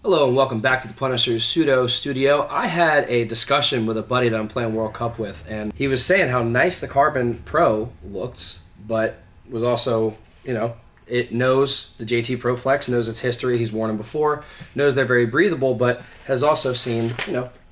Hello and welcome back to the Punisher's Pseudo Studio. I had a discussion with a buddy that I'm playing World Cup with, and he was saying how nice the Carbon Pro looked, but was also, it knows the JT Proflex, knows its history, he's worn them before, knows they're very breathable, but has also seen,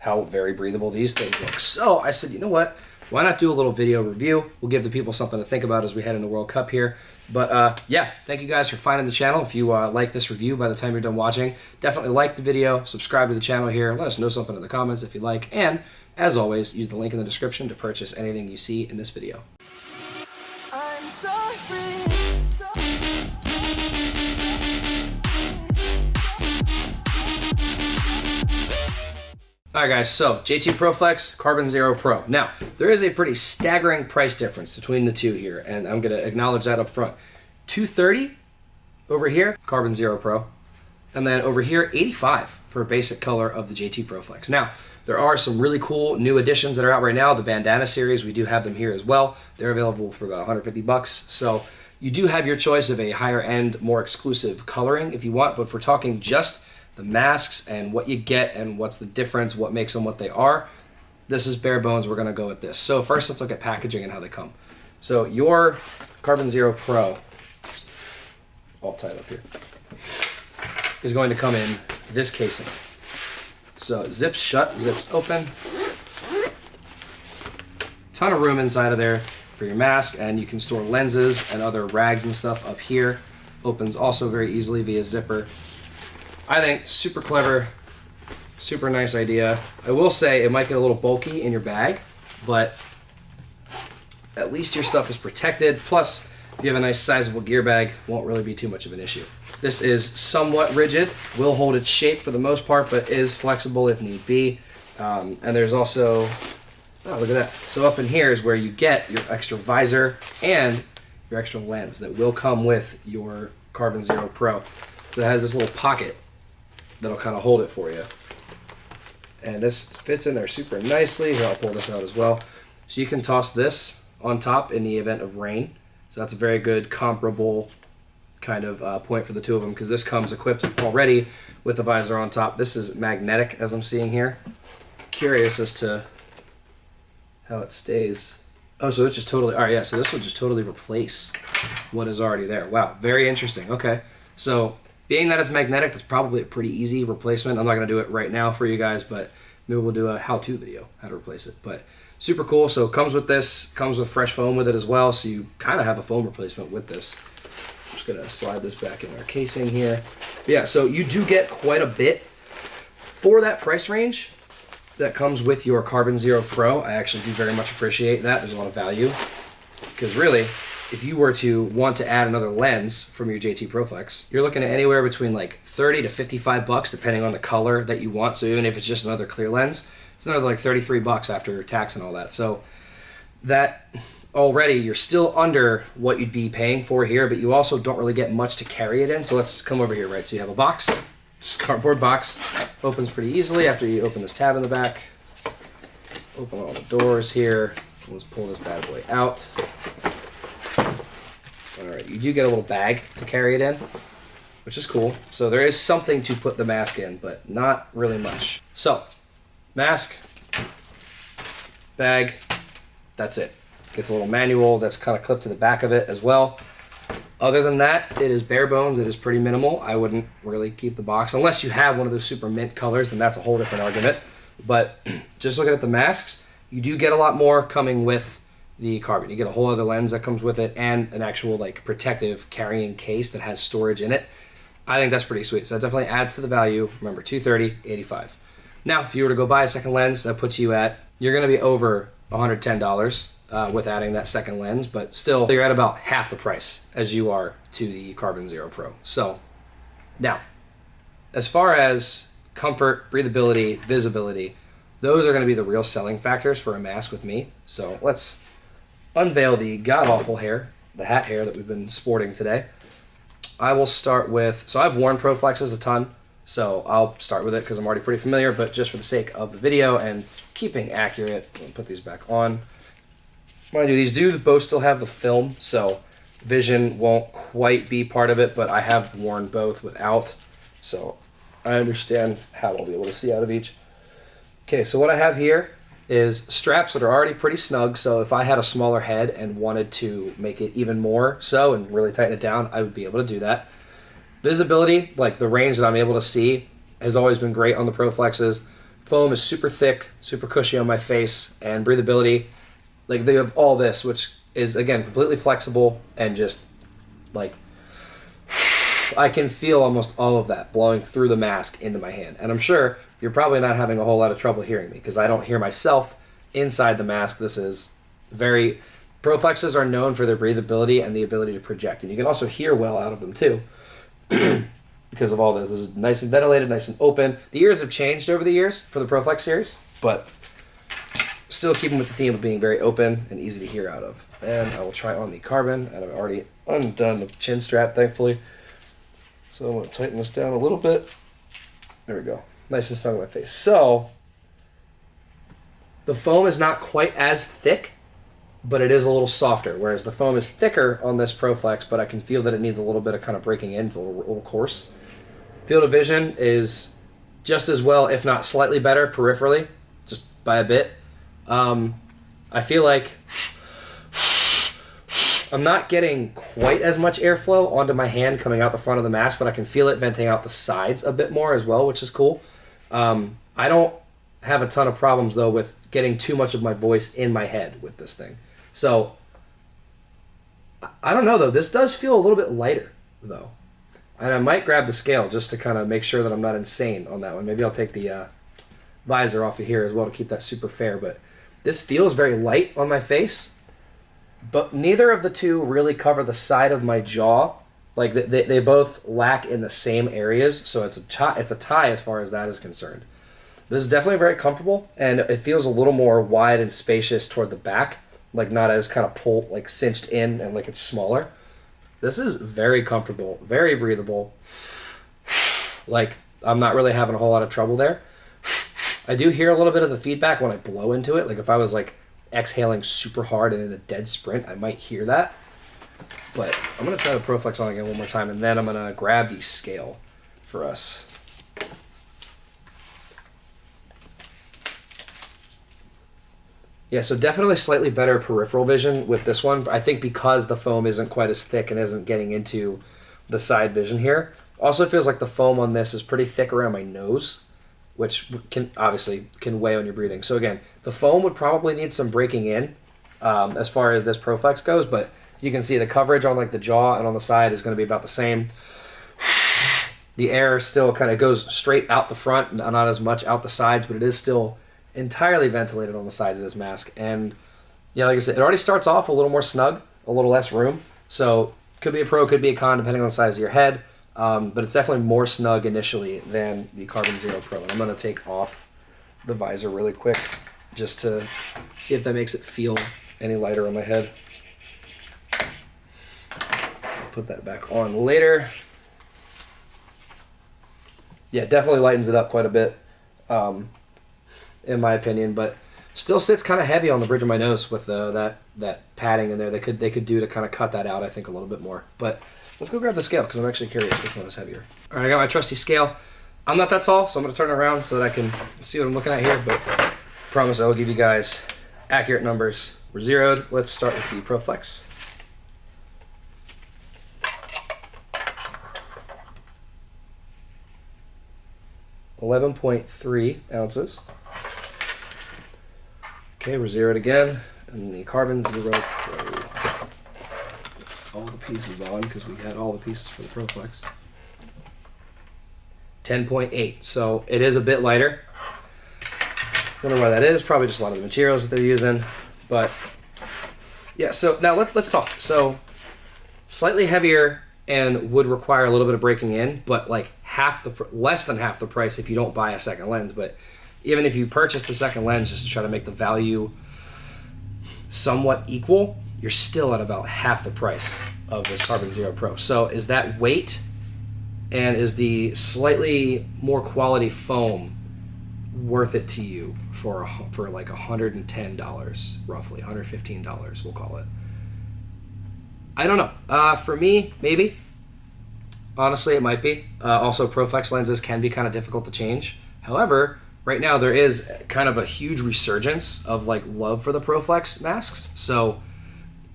how very breathable these things look. So I said, you know what? Why not do a little video review? We'll give the people something to think about as we head into World Cup here. But yeah, thank you guys for finding the channel. If you like this review by the time you're done watching, definitely like the video, subscribe to the channel here, let us know something in the comments if you like, and as always, use the link in the description to purchase anything you see in this video. I'm so free. Alright guys, so JT Proflex, CRBN Zero Pro. Now, there is a pretty staggering price difference between the two here, and I'm going to acknowledge that up front. $230 over here, CRBN Zero Pro, and then over here, $85 for a basic color of the JT Proflex. Now, there are some really cool new additions that are out right now. The Bandana series, we do have them here as well. They're available for about $150, so you do have your choice of a higher end, more exclusive coloring if you want, but if we're talking just the masks and what you get and what's the difference, what makes them what they are, this is bare bones. We're going to go with this. So first, let's look at packaging and how they come. So your CRBN Zero Pro, all tied up here, is going to come in this casing. So it zips shut, zips open. Ton of room inside of there for your mask, and you can store lenses and other rags and stuff up here. Opens also very easily via zipper. I think super clever, super nice idea. I will say it might get a little bulky in your bag, but at least your stuff is protected. Plus, if you have a nice sizable gear bag, won't really be too much of an issue. This is somewhat rigid, will hold its shape for the most part, but is flexible if need be. And there's also, oh, look at that. So up in here is where you get your extra visor and your extra lens that will come with your CRBN Zero Pro. So it has this little pocket that'll kind of hold it for you. And this fits in there super nicely. Here, I'll pull this out as well. So you can toss this on top in the event of rain. So that's a very good comparable kind of point for the two of them, because this comes equipped already with the visor on top. This is magnetic, as I'm seeing here. Curious as to how it stays. Oh, so it's just totally, all right, yeah, so this will just totally replace what is already there. Wow, very interesting. Okay, so being that it's magnetic, that's probably a pretty easy replacement. I'm not going to do it right now for you guys, but maybe we'll do a how-to video, how to replace it. But super cool. So it comes with this, comes with fresh foam with it as well, so you kind of have a foam replacement with this. I'm just going to slide this back in our casing here. But yeah, so you do get quite a bit for that price range that comes with your CRBN Zero Pro. I actually do very much appreciate that. There's a lot of value, because really, if you were to want to add another lens from your JT Proflex, you're looking at anywhere between like 30 to 55 bucks, depending on the color that you want. So even if it's just another clear lens, it's another like 33 bucks after tax and all that. So that already, you're still under what you'd be paying for here, but you also don't really get much to carry it in. So let's come over here, right? So you have a box, just cardboard box, opens pretty easily after you open this tab in the back. Open all the doors here. Let's pull this bad boy out. Alright, you do get a little bag to carry it in, which is cool. So there is something to put the mask in, but not really much. So, mask, bag, that's it. Gets a little manual that's kind of clipped to the back of it as well. Other than that, it is bare bones. It is pretty minimal. I wouldn't really keep the box. Unless you have one of those super mint colors, then that's a whole different argument. But just looking at the masks, you do get a lot more coming with the CRBN. You get a whole other lens that comes with it and an actual like protective carrying case that has storage in it. I think that's pretty sweet. So that definitely adds to the value. Remember, $230, $85. Now, if you were to go buy a second lens, that puts you at, you're going to be over $110 with adding that second lens, but still you're at about half the price as you are to the CRBN Zero Pro. So now, as far as comfort, breathability, visibility, those are going to be the real selling factors for a mask with me. So let's unveil the god-awful hair, the hat hair that we've been sporting today. I will start with, so I've worn Proflexes a ton, so I'll start with it because I'm already pretty familiar, but just for the sake of the video and keeping accurate, I'm going to put these back on. Mind you, these do both still have the film, so vision won't quite be part of it, but I have worn both without, so I understand how I'll be able to see out of each. Okay, so what I have here is straps that are already pretty snug, so if I had a smaller head and wanted to make it even more so and really tighten it down, I would be able to do that. Visibility, like the range that I'm able to see, has always been great on the Proflexes. Foam is super thick, super cushy on my face, and breathability, like they have all this, which is, again, completely flexible and just, like, I can feel almost all of that blowing through the mask into my hand. And I'm sure you're probably not having a whole lot of trouble hearing me because I don't hear myself inside the mask. This is very... Proflexes are known for their breathability and the ability to project. And you can also hear well out of them too because of all this. This is nice and ventilated, nice and open. The ears have changed over the years for the Proflex series, but still keeping with the theme of being very open and easy to hear out of. And I will try on the carbon, and I've already undone the chin strap, thankfully. So I'm going to tighten this down a little bit. There we go. Nice and snug on my face. So, the foam is not quite as thick, but it is a little softer, whereas the foam is thicker on this Proflex, but I can feel that it needs a little bit of kind of breaking in. It's a little coarse. Field of vision is just as well, if not slightly better, peripherally, just by a bit. I feel like I'm not getting quite as much airflow onto my hand coming out the front of the mask, but I can feel it venting out the sides a bit more as well, which is cool. I don't have a ton of problems, though, with getting too much of my voice in my head with this thing. So, I don't know, though. This does feel a little bit lighter, though. And I might grab the scale just to kind of make sure that I'm not insane on that one. Maybe I'll take the visor off of here as well to keep that super fair. But this feels very light on my face. But neither of the two really cover the side of my jaw. Like, they both lack in the same areas, so it's a tie as far as that is concerned. This is definitely very comfortable, and it feels a little more wide and spacious toward the back, like not as kind of like cinched in and like it's smaller. This is very comfortable, very breathable. Like, I'm not really having a whole lot of trouble there. I do hear a little bit of the feedback when I blow into it. Like, if I was like exhaling super hard and in a dead sprint, I might hear that. But I'm going to try the Proflex on again one more time, and then I'm going to grab the scale for us. Yeah, so definitely slightly better peripheral vision with this one. I think because the foam isn't quite as thick and isn't getting into the side vision here. Also feels like the foam on this is pretty thick around my nose, which can obviously weigh on your breathing. So again, the foam would probably need some breaking in as far as this Proflex goes, but you can see the coverage on like the jaw and on the side is going to be about the same. The air still kind of goes straight out the front, not as much out the sides, but it is still entirely ventilated on the sides of this mask. And yeah, like I said, it already starts off a little more snug, a little less room. So could be a pro, could be a con, depending on the size of your head. But it's definitely more snug initially than the CRBN Zero Pro. And I'm going to take off the visor really quick just to see if that makes it feel any lighter on my head. Put that back on later. Yeah, definitely lightens it up quite a bit, in my opinion, but still sits kind of heavy on the bridge of my nose with that padding in there. They could do to kind of cut that out, I think, a little bit more. But let's go grab the scale because I'm actually curious which one is heavier. All right, I got my trusty scale. I'm not that tall, so I'm going to turn it around so that I can see what I'm looking at here, but I promise I will give you guys accurate numbers. We're zeroed. Let's start with the Proflex. 11.3 ounces. Okay, we're zeroed again. And the CRBN Zero Pro. All the pieces on because we had all the pieces for the Proflex. 10.8. So it is a bit lighter. Wonder why that is. Probably just a lot of the materials that they're using. But yeah, so now let's talk. So slightly heavier and would require a little bit of breaking in, but like less than half the price if you don't buy a second lens. But even if you purchase the second lens just to try to make the value somewhat equal, you're still at about half the price of this CRBN Zero Pro. So is that weight and is the slightly more quality foam worth it to you for like $110, roughly $115, we'll call it? I don't know. For me, maybe. Honestly, it might be. Also, Proflex lenses can be kind of difficult to change. However, right now there is kind of a huge resurgence of like love for the Proflex masks. So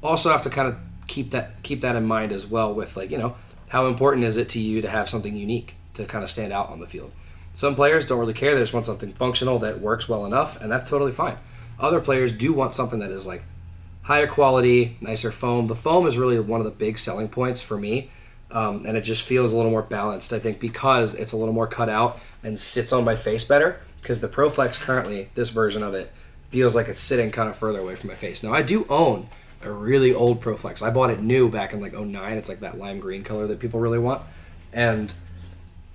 also have to kind of keep that in mind as well with like, you know, how important is it to you to have something unique to kind of stand out on the field. Some players don't really care. They just want something functional that works well enough, and that's totally fine. Other players do want something that is like higher quality, nicer foam. The foam is really one of the big selling points for me, and it just feels a little more balanced, I think, because it's a little more cut out and sits on my face better, because the Proflex currently, this version of it, feels like it's sitting kind of further away from my face. Now, I do own a really old Proflex. I bought it new back in like '09. It's like that lime green color that people really want. And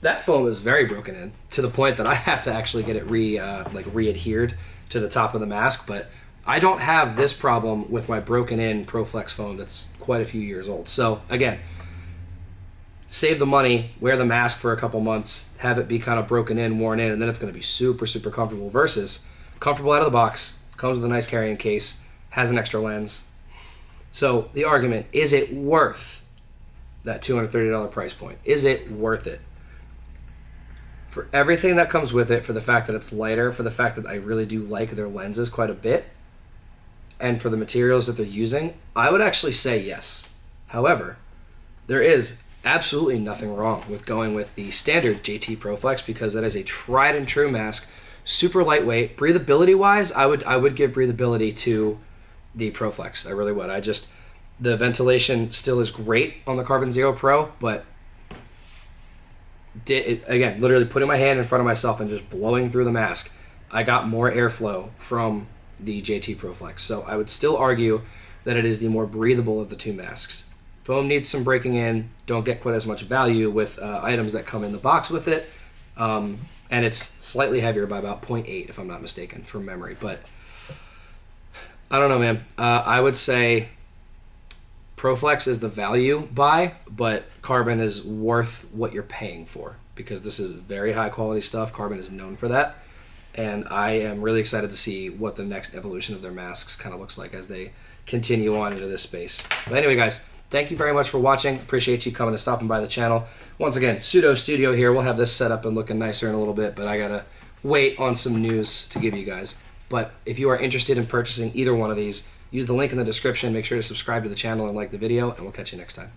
that foam is very broken in to the point that I have to actually get it re-adhered to the top of the mask. But I don't have this problem with my broken in Proflex foam that's quite a few years old. So again, save the money, wear the mask for a couple months, have it be kind of broken in, worn in, and then it's going to be super, super comfortable versus comfortable out of the box, comes with a nice carrying case, has an extra lens. So the argument, is it worth that $230 price point? Is it worth it? For everything that comes with it, for the fact that it's lighter, for the fact that I really do like their lenses quite a bit, and for the materials that they're using, I would actually say yes. However, there is absolutely nothing wrong with going with the standard JT Proflex, because that is a tried and true mask, super lightweight. Breathability wise, I would give breathability to the Proflex. I really would. The ventilation still is great on the CRBN Zero Pro, but again, literally putting my hand in front of myself and just blowing through the mask, I got more airflow from the JT Proflex. So I would still argue that it is the more breathable of the two masks. Foam needs some breaking in. Don't get quite as much value with items that come in the box with it. And it's slightly heavier by about 0.8, if I'm not mistaken, from memory. But I don't know, man. I would say Proflex is the value buy, but CRBN is worth what you're paying for, because this is very high quality stuff. CRBN is known for that. And I am really excited to see what the next evolution of their masks kind of looks like as they continue on into this space. But anyway, guys, thank you very much for watching. Appreciate you coming and stopping by the channel. Once again, Pseudo Studio here. We'll have this set up and looking nicer in a little bit, but I gotta wait on some news to give you guys. But if you are interested in purchasing either one of these, use the link in the description. Make sure to subscribe to the channel and like the video, and we'll catch you next time.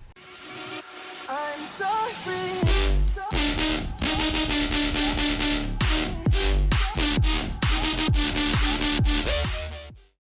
I'm so free.